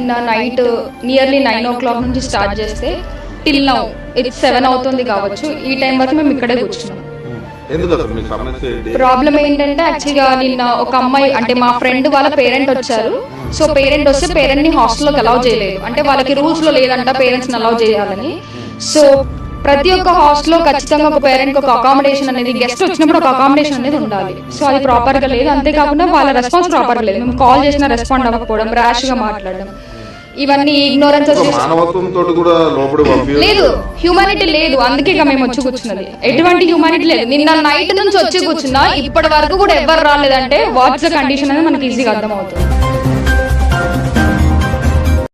నిన్న night nearly 9 o'clock నుంచి start చేస్తే టిల్ నౌ ఇట్స్ 7 అవుతుంది కావచ్చు, ఈ టైం వరకు మేము ఇక్కడే కూర్చున్నాం. ప్రాబ్లం ఏంటంటే యాక్చువల్గా నిన్న ఒక అమ్మాయి అంటే మా ఫ్రెండ్ వాళ్ళ పేరెంట్ వచ్చారు. సో పేరెంట్ వస్తే పేరెంట్ ని హాస్టల్లోకి అలౌ చేయలేదు, అంటే వాళ్ళకి రూల్స్ లో లేదంట పేరెంట్స్ ని అలౌ చేయాలని. సో ప్రతి ఒక్క హాస్టల్లో ఖచ్చితంగా ఒక పేరెంట్ ఒక అకామిడేషన్ అనేది, గెస్ట్ వచ్చినప్పుడు ఒక అకామిడేషన్ అనేది ఉండాలి. సో అది ప్రాపర్ గా లేదు. అంతేకాకుండా వాళ్ళ రెస్పాన్స్ ప్రాపర్ గా లేదు. మేము కాల్ చేసినా రెస్పాండ్ అవ్వకపోవడం, ర్యాష్ గా మాట్లాడడం, ఇవన్నీ ఇగ్నోరెన్స్ లేదు, హ్యూమానిటీ లేదు. అందుకే మేము వచ్చి కూర్చున్నది. ఎటువంటి హ్యూమానిటీ లేదు. నిన్న నైట్ నుంచి వచ్చి కూర్చున్నా ఇప్పటి వరకు కూడా ఎవరు రాలేదంటే వాట్స్ ద కండిషన్ అనేది మనకి ఈజీగా అర్థమవుతుంది.